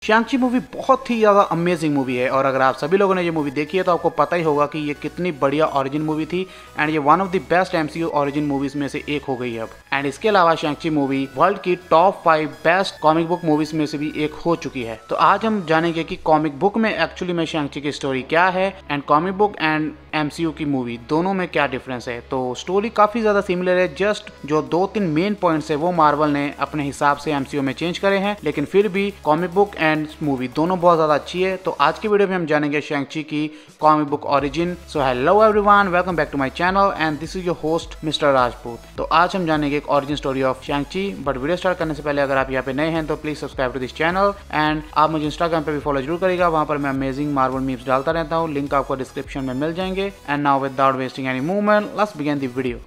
शैंग-ची movie बहुत ही ज़्यादा amazing movie है और अगर आप सभी लोगों ने ये मूवी देखी है तो आपको पता ही होगा कि ये कितनी बढ़िया ओरिजिन मूवी थी एंड ये one of the best MCU origin movies में से एक हो गई है अब। एंड इसके अलावा शैंग-ची मूवी वर्ल्ड की top 5 best comic book movies में से भी एक हो चुकी है। तो आज हम जानेंगे कि कॉमिक बुक में एक्चुअली में शैंग-ची की स्टोरी क्या है and comic book and MCU की मूवी दोनों में क्या डिफरेंस है। तो स्टोरी काफी ज्यादा सिमिलर है, जस्ट जो 2-3 मेन पॉइंट्स है वो मार्वल ने अपने हिसाब से एमसीयू में चेंज करे हैं, लेकिन फिर भी कॉमिक बुक एंड मूवी दोनों बहुत ज्यादा अच्छी है। तो आज की वीडियो में हम जानेंगे शैंग-ची की comic book origin. So hello everyone, welcome back to my channel and this is your host mister Rajput. तो आज हम जानेंगे एक origin story of Shang Chi. But video start करने से पहले अगर आप यहाँ पे नए हैं तो please subscribe to this channel and आप मुझे इंस्टाग्राम पे भी फॉलो जरूर करेगा, वहाँ पर मैं अमेजिंग मार्वल मीम्स डालता रहता हूँ, लिंक आपको डिस्क्रिप्शन में मिल जाएंगे। And now without wasting any movement let's begin the video.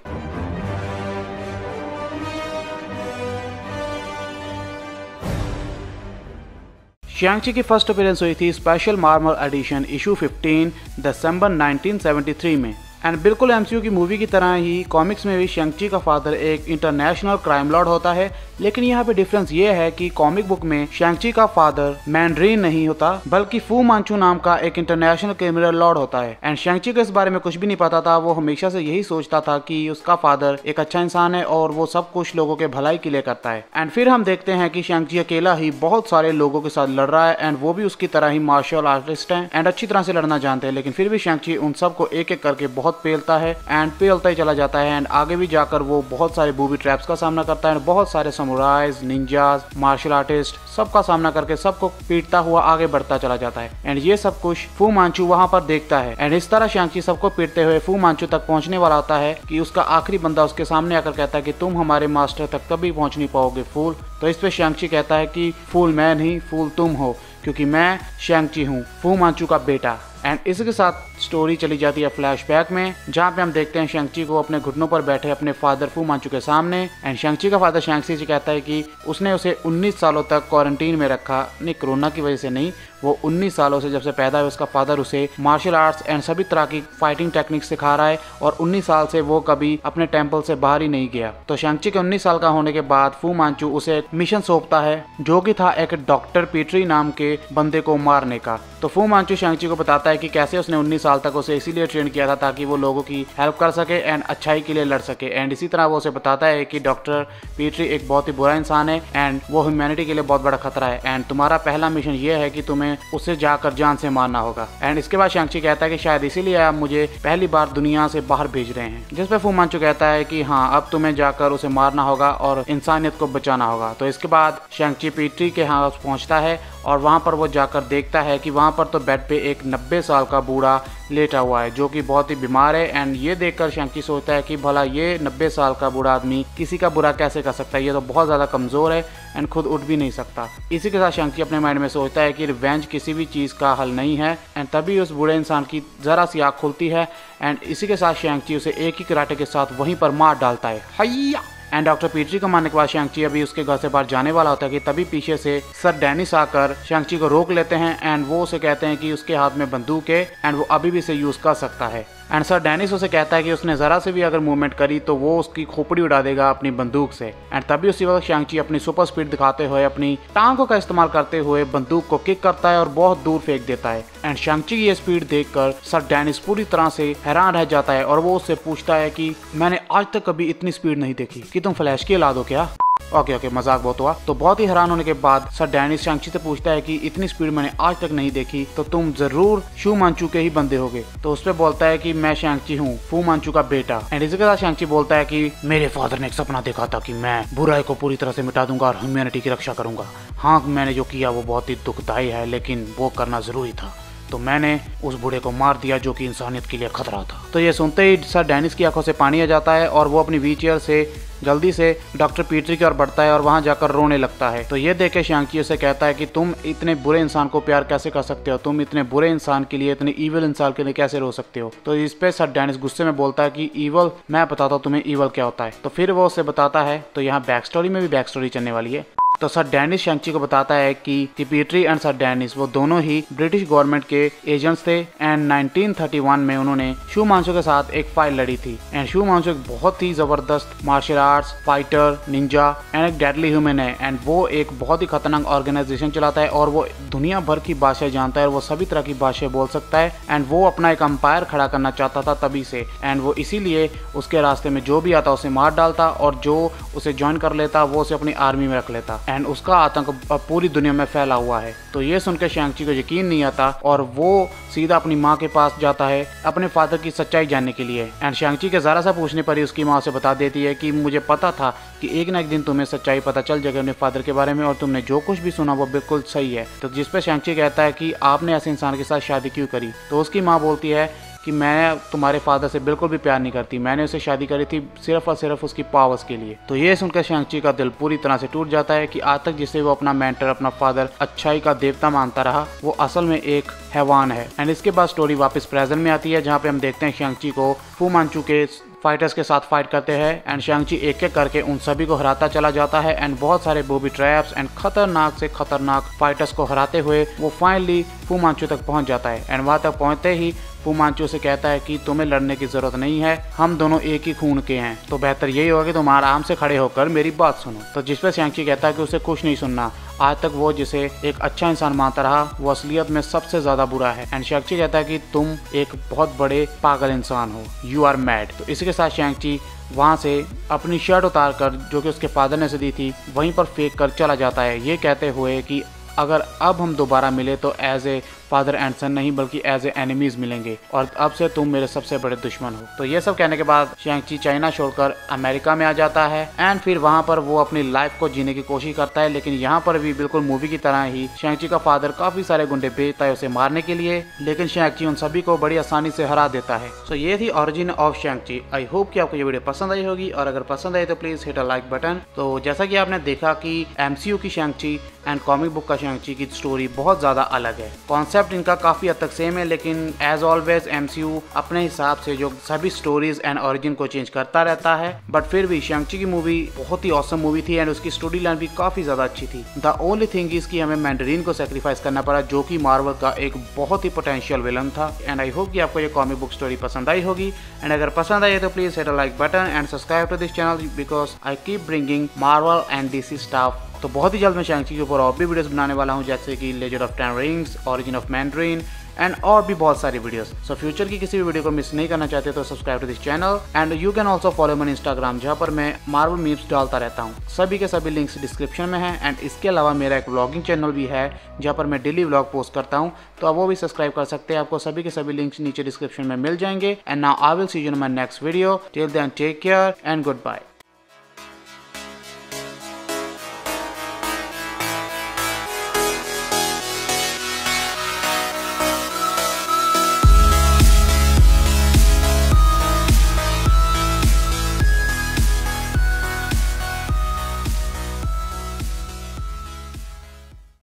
शैंग-ची की फर्स्ट अपीयरेंस हुई थी स्पेशल मार्वल एडिशन इशू 15 दिसंबर 1973 में। एंड बिल्कुल एमसीयू की मूवी की तरह ही कॉमिक्स में भी शैंग-ची का फादर एक इंटरनेशनल क्राइम लॉर्ड होता है, लेकिन यहाँ पे डिफरेंस ये है कि कॉमिक बुक में शैंग-ची का फादर मैंड्रीन नहीं होता बल्कि फू मांचू नाम का एक इंटरनेशनल क्रिमिनल लॉर्ड होता है। एंड शैंग-ची को इस बारे में कुछ भी नहीं पता था, वो हमेशा से यही सोचता था कि उसका फादर एक अच्छा इंसान है और वो सब कुछ लोगों के भलाई के लिए करता है। एंड फिर हम देखते हैं कि शैंग-ची अकेला ही बहुत सारे लोगों के साथ लड़ रहा है एंड वो भी उसकी तरह ही मार्शल आर्टिस्ट है एंड अच्छी तरह से लड़ना जानते हैं, लेकिन फिर भी शैंग-ची उन सबको एक एक करके बहुत पेलता है एंड पेलता ही चला जाता है। एंड आगे भी जाकर वो बहुत सारे बूबी ट्रैप्स का सामना करता है, बहुत सारे समुराइज, निंजास, मार्शल आर्टिस्ट सबका सामना करके सबको पीटता हुआ आगे बढ़ता चला जाता है। एंड ये सब कुछ फू मांचू वहां पर देखता है एंड इस तरह शैंग-ची सबको पीटते हुए फू मांचू तक पहुंचने वाला होता है कि उसका आखिरी बंदा उसके सामने आकर कहता है कि तुम हमारे मास्टर तक कभी पहुंच नहीं पाओगे फूल। तो इस पे शैंग-ची कहता है कि फूल मैं नहीं, फूल तुम हो, क्योंकि मैं शैंग-ची हूँ, फू मांचू का बेटा। एंड इसी के साथ स्टोरी चली जाती है फ्लैशबैक में, जहाँ पे हम देखते हैं शैंग-ची को अपने घुटनों पर बैठे अपने फादर फू मांचू के सामने। एंड शैंग-ची का फादर शैंग-ची से कहता है कि उसने उसे 19 सालों तक क्वारंटीन में रखा, नहीं कोरोना की वजह से नहीं, वो 19 सालों से जब से पैदा हुआ उसका फादर उसे मार्शल आर्ट्स एंड सभी तरह की फाइटिंग टेक्निक सिखा रहा है और 19 साल से वो कभी अपने टेम्पल से बाहर ही नहीं गया। तो शैंग-ची के 19 साल का होने के बाद फू मांचू उसे एक मिशन सौंपता है जो कि था एक डॉक्टर पीटरी नाम के बंदे को मारने का। तो फू मांचू शैंग-ची को बताता है कि कैसे उसने 19 साल तक उसे इसीलिए ट्रेन किया था ताकि वो लोगों की हेल्प कर सके एंड अच्छाई के लिए लड़ सके। एंड इसी तरह वो उसे बताता है कि डॉक्टर पीटरी एक बहुत ही बुरा इंसान है एंड वो ह्यूमैनिटी के लिए बहुत बड़ा खतरा है एंड तुम्हारा पहला मिशन ये है कि तुम्हें उसे जाकर जान से मारना होगा। एंड इसके बाद शैंग-ची कहता है कि शायद इसीलिए आप मुझे पहली बार दुनिया से बाहर भेज रहे हैं, जिस पे फू मांचू कहता है कि हाँ अब तुम्हें जाकर उसे मारना होगा और इंसानियत को बचाना होगा। तो इसके बाद शैंग-ची पीटरी के यहाँ पहुँचता है और वहाँ पर वो जाकर देखता है कि वहाँ पर तो बेड पे एक 90 साल का बूढ़ा लेटा हुआ है जो कि बहुत ही बीमार है। एंड ये देखकर शैंग-ची सोचता है कि भला ये 90 साल का बूढ़ा आदमी किसी का बुरा कैसे कर सकता है, ये तो बहुत ज़्यादा कमज़ोर है एंड खुद उठ भी नहीं सकता। इसी के साथ शैंग-ची अपने माइंड में सोचता है कि रिवेंज किसी भी चीज़ का हल नहीं है एंड तभी उस बूढ़े इंसान की ज़रा सी आँख खुलती है एंड इसी के साथ शैंग-ची उसे एक ही कराटे के साथ वहीं पर मार डालता है। हैया! एंड डॉक्टर पीटरी को मारने के बाद शैंग-ची अभी उसके घर से बाहर जाने वाला होता है कि तभी पीछे से सर डेनिस आकर शैंग-ची को रोक लेते हैं एंड वो उसे कहते हैं कि उसके हाथ में बंदूक है एंड वो अभी भी इसे यूज कर सकता है। एंड सर डेनिस उसे कहता है कि उसने जरा से भी अगर मूवमेंट करी तो वो उसकी खोपड़ी उड़ा देगा अपनी बंदूक से। एंड तभी उसी वक्त शैंग-ची अपनी सुपर स्पीड दिखाते हुए अपनी टांगों का इस्तेमाल करते हुए बंदूक को किक करता है और बहुत दूर फेंक देता है। एंड शैंग-ची की ये स्पीड देखकर सर डेनिस पूरी तरह से हैरान रह जाता है और वो उससे पूछता है कि मैंने आज तक कभी इतनी स्पीड नहीं देखी, कि तुम फ्लैश की औलाद हो क्या? ओके मजाक बहुत हुआ। तो बहुत ही हैरान होने के बाद सर डेनिस शैंग-ची से पूछता है कि इतनी स्पीड मैंने आज तक नहीं देखी, तो तुम जरूर शू मांचू के ही बंदे होगे। तो उस पे बोलता है कि मैं शैंग-ची हूँ, फू मांचू का बेटा। एंड इसी के साथ शैंग-ची बोलता है कि मेरे फादर ने एक सपना देखा था कि मैं बुराई को पूरी तरह से मिटा दूंगा और ह्यूमैनिटी की रक्षा करूंगा। हाँ मैंने जो किया वो बहुत ही दुखदायी है, लेकिन वो करना जरूरी था, तो मैंने उस बूढ़े को मार दिया जो कि इंसानियत के लिए खतरा था। तो ये सुनते ही सर डेनिस की आंखों से पानी आ जाता है और वो अपनी व्हीलचेयर से जल्दी से डॉक्टर पीटरी की ओर बढ़ता है और वहां जाकर रोने लगता है। तो ये देख के शैंग-ची उसे कहता है कि तुम इतने बुरे इंसान को प्यार कैसे कर सकते हो, तुम इतने बुरे इंसान के लिए, इतने ईवल इंसान के लिए कैसे रो सकते हो। तो इस पे सर डेनिस गुस्से में बोलता है कि ईवल, मैं बताता हूँ तुम्हें ईवल क्या होता है। तो फिर वो उसे बताता है। तो यहाँ बैक स्टोरी में भी बैक स्टोरी चलने वाली है। तो सर डेनिस शैंग-ची को बताता है कि टिपेट्री एंड सर डेनिस वो दोनों ही ब्रिटिश गवर्नमेंट के एजेंट्स थे एंड 1931 में उन्होंने शू मांचो के साथ एक फाइट लड़ी थी। एंड शू मांचो एक बहुत ही जबरदस्त martial arts fighter ninja and एक डेडली ह्यूमन है एंड वो एक बहुत ही खतरनाक ऑर्गेनाइजेशन चलाता है और वो दुनिया भर की भाषाएं जानता है और वो सभी तरह की भाषाएं बोल सकता है एंड वो अपना एक अंपायर खड़ा करना चाहता था तभी से। एंड वो इसीलिए उसके रास्ते में जो भी आता उसे मार डालता और जो उसे ज्वाइन कर लेता वो उसे अपनी आर्मी में रख लेता एंड उसका आतंक पूरी दुनिया में फैला हुआ है। तो ये सुनकर शैंग-ची को यकीन नहीं आता और वो सीधा अपनी माँ के पास जाता है अपने फादर की सच्चाई जानने के लिए। एंड शैंग-ची के जरा सा पूछने पर ही उसकी माँ उसे बता देती है कि मुझे पता था कि एक ना एक दिन तुम्हें सच्चाई पता चल जाएगी अपने फादर के बारे में और तुमने जो कुछ भी सुना वो बिल्कुल सही है। तो जिस पे शैंग-ची कहता है कि आपने ऐसे इंसान के साथ शादी क्यों करी। तो उसकी माँ बोलती है कि मैं तुम्हारे फादर से बिल्कुल भी प्यार नहीं करती, मैंने उसे शादी करी थी सिर्फ और सिर्फ उसकी पावर्स के लिए। तो ये सुनकर शैंग-ची का दिल पूरी तरह से टूट जाता है कि आज तक जिसे वो अपना मेंटर अपना फादर अच्छाई का देवता मानता रहा वो असल में एक हैवान है। एंड इसके बाद स्टोरी वापस प्रेजेंट में आती है जहाँ पे हम देखते हैं शैंग-ची को फू मांचू के फाइटर्स के साथ फाइट करते हैं एंड शैंग-ची एक एक करके उन सभी को हराता चला जाता है एंड बहुत सारे बूबी ट्रैप्स एंड खतरनाक से खतरनाक फाइटर्स को हराते हुए वो फाइनली फू मांचू तक पहुंच जाता है। एंड वहां तक पहुंचते ही फू मांचू से कहता है कि तुम्हें लड़ने की जरूरत नहीं है, हम दोनों एक ही खून के हैं, तो बेहतर यही होगा कि तुम आराम से खड़े होकर मेरी बात सुनो। तो जिस पे शैंग-ची कहता है कि उसे कुछ नहीं सुनना, आज तक वो जिसे एक अच्छा इंसान मानता रहा वो असलियत में सबसे ज्यादा बुरा है। एंड शैंग-ची कहता है कि तुम एक बहुत बड़े पागल इंसान हो, यू आर मैड। तो इसी के साथ शैंग-ची वहाँ से अपनी शर्ट उतार कर जो कि उसके फादर ने उसे दी थी वहीं पर फेंक कर चला जाता है, ये कहते हुए कि अगर अब हम दोबारा मिले तो एज ए फादर एंड सन नहीं बल्कि एज ए एनिमीज मिलेंगे और अब से तुम मेरे सबसे बड़े दुश्मन हो। तो ये सब कहने के बाद शैंग-ची चाइना छोड़कर अमेरिका में आ जाता है एंड फिर वहाँ पर वो अपनी लाइफ को जीने की कोशिश करता है। लेकिन यहाँ पर भी बिल्कुल मूवी की तरह ही शैंग-ची का फादर काफी सारे गुंडे भेजता है उसे मारने के लिए, लेकिन शैंग-ची उन सभी को बड़ी आसानी से हरा देता है। सो ये थी ओरिजिन ऑफ शैंग-ची। आई होप कि आपको ये वीडियो पसंद आई होगी और अगर पसंद आई तो please hit a like button. तो जैसा कि आपने देखा कि MCU की शैंग-ची एंड कॉमिक बुक का शैंग-ची की स्टोरी बहुत ज्यादा अलग है, कॉन्सेप्ट इनका काफी हद तक सेम है, लेकिन एज ऑलवेज MCU अपने हिसाब से जो सभी स्टोरीज एंड ओरिजिन को चेंज करता रहता है। बट फिर भी शैंग-ची की मूवी बहुत ही ऑसम मूवी थी एंड उसकी स्टोरी लाइन भी काफी ज्यादा अच्छी थी। द ओनली थिंग इज कि हमें मैंडरीन को सेक्रीफाइस करना पड़ा जो कि मार्वल का एक बहुत ही पोटेंशियल विलन था। एंड आई होप कि आपको ये कॉमिक बुक स्टोरी पसंद आई होगी एंड अगर पसंद आई तो please hit a like button and subscribe to this channel because I keep bringing Marvel and DC stuff. तो बहुत ही जल्द मैं शैंग-ची के ऊपर और भी वीडियोस बनाने वाला हूँ जैसे कि legend of ten rings, origin of Mandarin and और भी बहुत सारी वीडियोस। सो फ्यूचर की किसी भी वीडियो को मिस नहीं करना चाहते तो subscribe to this channel and you can also follow me Instagram जहाँ पर मैं मार्वल मीम्स डालता रहता हूँ। सभी के सभी लिंक्स डिस्क्रिप्शन में हैं एंड इसके अलावा मेरा एक व्लॉगिंग चैनल भी है जहाँ पर मैं डेली व्लॉग पोस्ट करता हूँ, तो आप वो भी सब्सक्राइब कर सकते हैं। आपको सभी के सभी लिंक्स नीचे डिस्क्रिप्शन में मिल जाएंगे and now I will see you in my next video. Till then take care and good bye.